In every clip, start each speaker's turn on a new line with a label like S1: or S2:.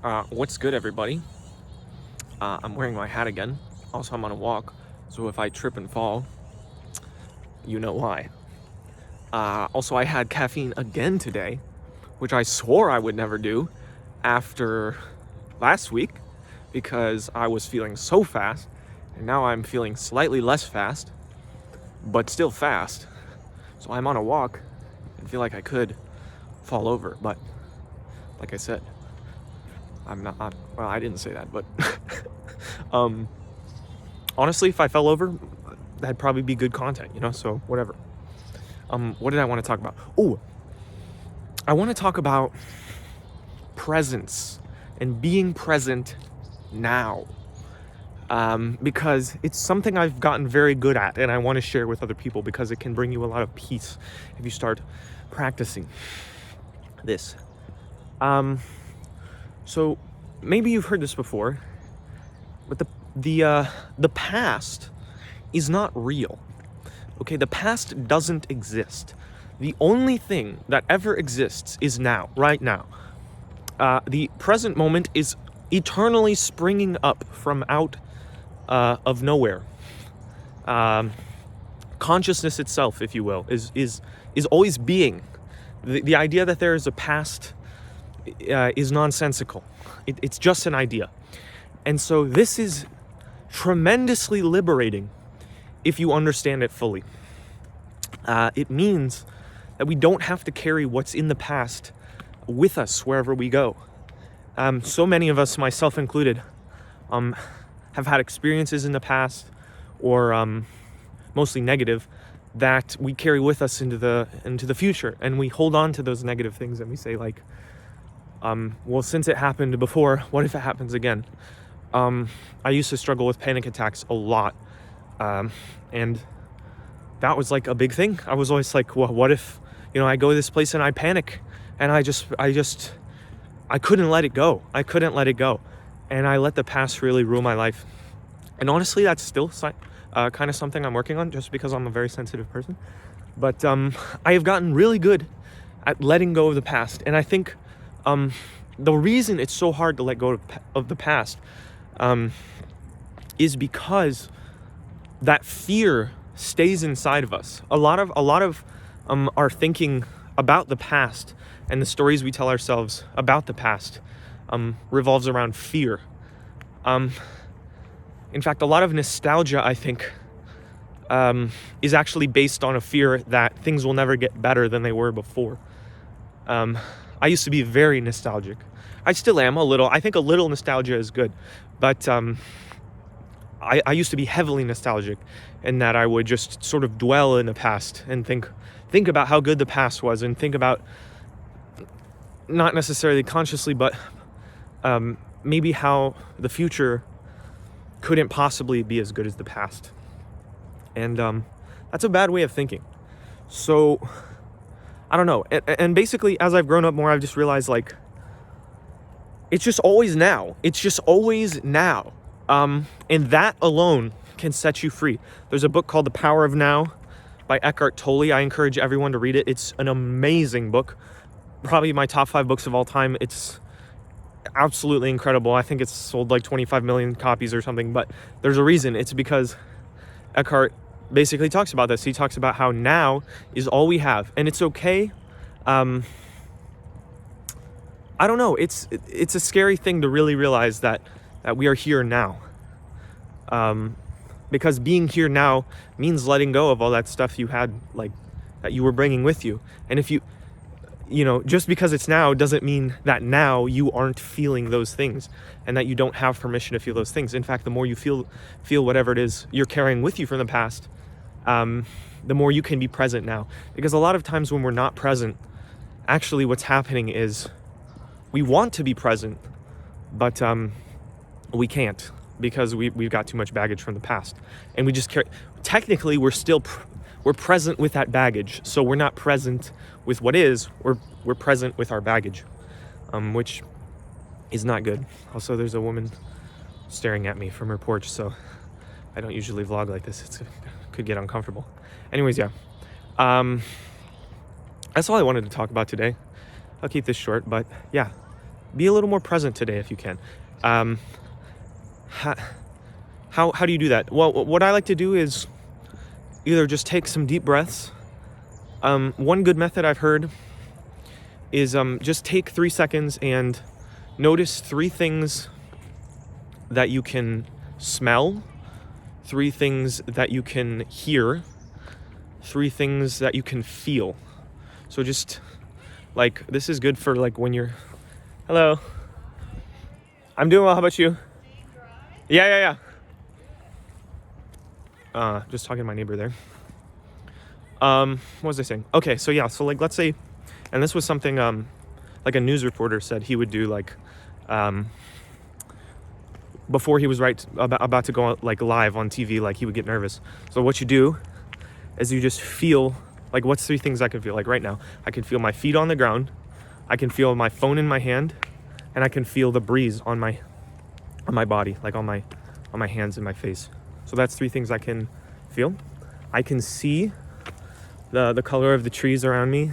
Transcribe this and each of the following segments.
S1: What's good, everybody? I'm wearing my hat again. Also, I'm on a walk, so if I trip and fall, you know why. Also, I had caffeine again today, which I swore I would never do after last week because I was feeling so fast, and now I'm feeling slightly less fast, but still fast. So I'm on a walk and feel like I could fall over, but like I said, I'm not. Well, I didn't say that, but honestly, if I fell over, that'd probably be good content, so whatever. What did I want to talk about? Oh, I want to talk about presence and being present now. Because it's something I've gotten very good at, and I want to share with other people because it can bring you a lot of peace if you start practicing this. So maybe you've heard this before, but the past is not real. Okay, the past doesn't exist. The only thing that ever exists is now, right now. The present moment is eternally springing up from out of nowhere. Consciousness itself, if you will, is always being. The idea that there is a past is nonsensical. It's just an idea. And so this is tremendously liberating if you understand it fully. It means that we don't have to carry what's in the past with us wherever we go. So many of us, myself included, have had experiences in the past, or mostly negative, that we carry with us into the future, and we hold on to those negative things, and we say like, well, since it happened before, what if it happens again? I used to struggle with panic attacks a lot, and that was like a big thing. I was always like, well, what if, I go to this place and I panic, and I couldn't let it go. And I let the past really rule my life. And honestly, that's still kind of something I'm working on, just because I'm a very sensitive person. But I have gotten really good at letting go of the past. And I think the reason it's so hard to let go of the past is because that fear stays inside of us. A lot of our thinking about the past and the stories we tell ourselves about the past revolves around fear. In fact, a lot of nostalgia, I think, is actually based on a fear that things will never get better than they were before. I used to be very nostalgic. I still am a little. I think a little nostalgia is good, but I used to be heavily nostalgic in that I would just sort of dwell in the past and think about how good the past was, and think about, not necessarily consciously, but maybe how the future couldn't possibly be as good as the past. And that's a bad way of thinking. So I don't know. And basically, as I've grown up more, I've just realized, like, it's just always now. It's just always now. And that alone can set you free. There's a book called The Power of Now by Eckhart Tolle. I encourage everyone to read it. It's an amazing book. Probably my top 5 books of all time. It's absolutely incredible. I think it's sold like 25 million copies or something, but there's a reason. It's because Eckhart basically talks about this. He talks about how now is all we have, and it's okay. I don't know. It's a scary thing to really realize that we are here now. Because being here now means letting go of all that stuff you had, like, that you were bringing with you. And if you just because it's now doesn't mean that now you aren't feeling those things, and that you don't have permission to feel those things. In fact, the more you feel whatever it is you're carrying with you from the past, the more you can be present now. Because a lot of times when we're not present, actually what's happening is we want to be present, but we can't, because we've got too much baggage from the past, and we just carry. Technically, we're present with that baggage, so we're not present with what is. We're present with our baggage, which is not good. Also, there's a woman staring at me from her porch, so I don't usually vlog like this. It could get uncomfortable. Anyways, yeah, that's all I wanted to talk about today. I'll keep this short, but yeah, be a little more present today if you can. How do you do that? Well, what I like to do is either just take some deep breaths. One good method I've heard is just take 3 seconds and notice 3 things that you can smell, 3 things that you can hear, 3 things that you can feel. So just like, this is good for like when you're, hello, I'm doing well, how about you? Yeah. Just talking to my neighbor there. What was I saying? Okay, so yeah, so like let's say, and this was something like a news reporter said he would do, like before he was about to go like live on TV, like he would get nervous. So what you do is you just feel, like, what's 3 things I can feel? Like right now, I can feel my feet on the ground, I can feel my phone in my hand, and I can feel the breeze on my body, like on my hands and my face. So that's 3 things I can feel. I can see the color of the trees around me,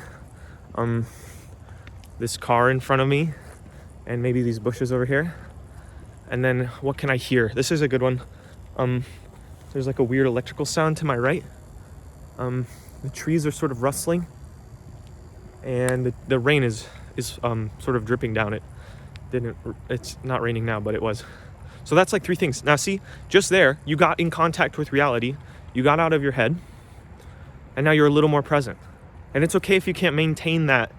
S1: this car in front of me, and maybe these bushes over here. And then what can I hear? This is a good one. There's like a weird electrical sound to my right. The trees are sort of rustling, and the rain is sort of dripping down. It's not raining now, but it was. So that's like 3 things. Now see, just there, you got in contact with reality, you got out of your head, and now you're a little more present. And it's okay if you can't maintain that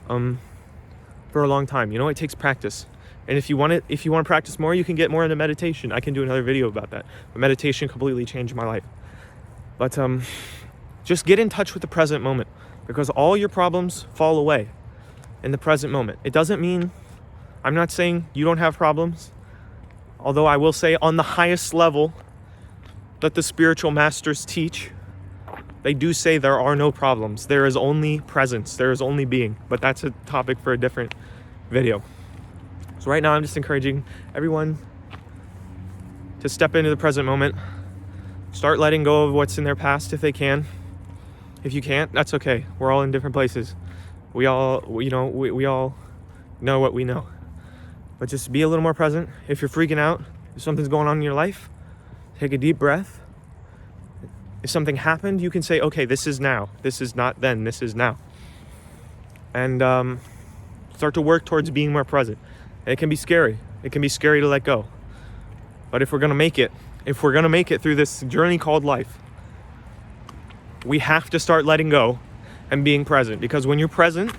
S1: for a long time. You know, it takes practice. And if you want to practice more, you can get more into meditation. I can do another video about that. But meditation completely changed my life. But just get in touch with the present moment, because all your problems fall away in the present moment. It doesn't mean, I'm not saying you don't have problems, although I will say on the highest level that the spiritual masters teach, they do say there are no problems. There is only presence. There is only being. But that's a topic for a different video. So right now I'm just encouraging everyone to step into the present moment. Start letting go of what's in their past if they can. If you can't, that's okay. We're all in different places. We all know what we know. But just be a little more present. If you're freaking out, if something's going on in your life, take a deep breath. If something happened, you can say, okay, this is now. This is not then, this is now. And start to work towards being more present. And it can be scary. It can be scary to let go. But if we're gonna make it through this journey called life, we have to start letting go and being present. Because when you're present,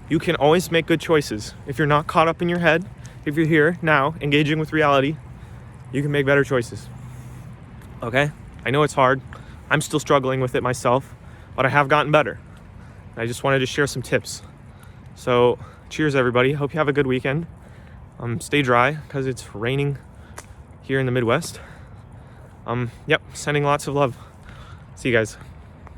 S1: you can always make good choices. If you're not caught up in your head, if you're here now, engaging with reality, you can make better choices. Okay? I know it's hard. I'm still struggling with it myself, but I have gotten better. I just wanted to share some tips. So, cheers everybody. Hope you have a good weekend. Stay dry, because it's raining here in the Midwest. Sending lots of love. See you guys.